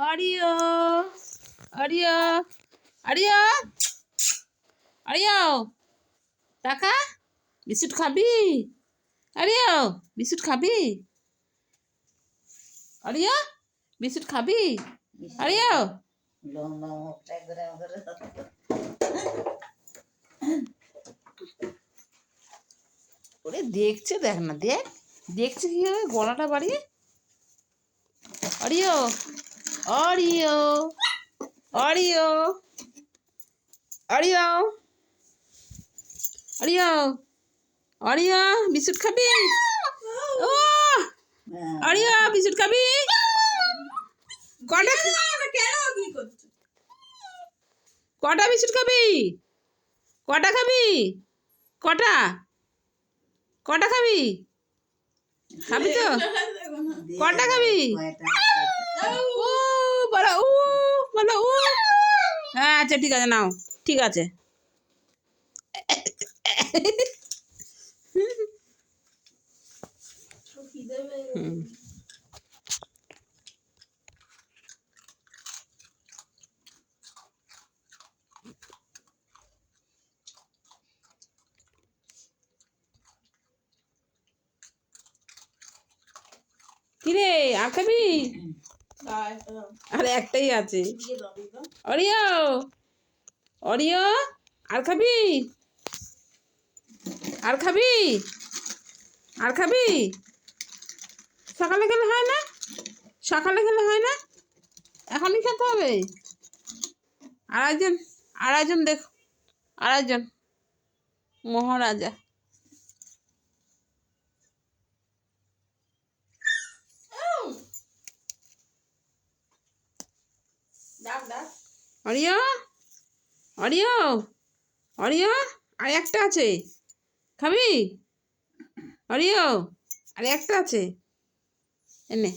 Oreo Oreo Oreo Oreo টাকা biscuit খাবি? Oreo biscuit খাবি? অরিও বিস্কুট খাবি? অরিও ওরে দেখছে, দেখ না, দেখছে কিভাবে গলাটা বাড়িয়ে। Oreo Oreo Oreo Oreo Oreo Oreo biscuit খাবি? ও অরিও বিস্কুট খাবি? কটা কটা বিস্কুট খাবি? কটা খাবি? কটা কটা খাবি? খাবি তো? কটা খাবি? ও বলো, ও বলো, ও। হ্যাঁ আচ্ছা ঠিক আছে, নাও, ঠিক আছে। কিরে আর খাবি? আরে একটাই আছে। অরিও অরিও আর খাবি? আর খাবি? আর খাবি? সকালে খেলে হয় না? সকালে খেলে হয় না? এখনই খেতে হবে। আড়াইজন দেখ, আড়াইজন মহারাজা। অরিও অরিও অরিও আর একটা আছে, খাবি? অরিও আর একটা আছে, এনে।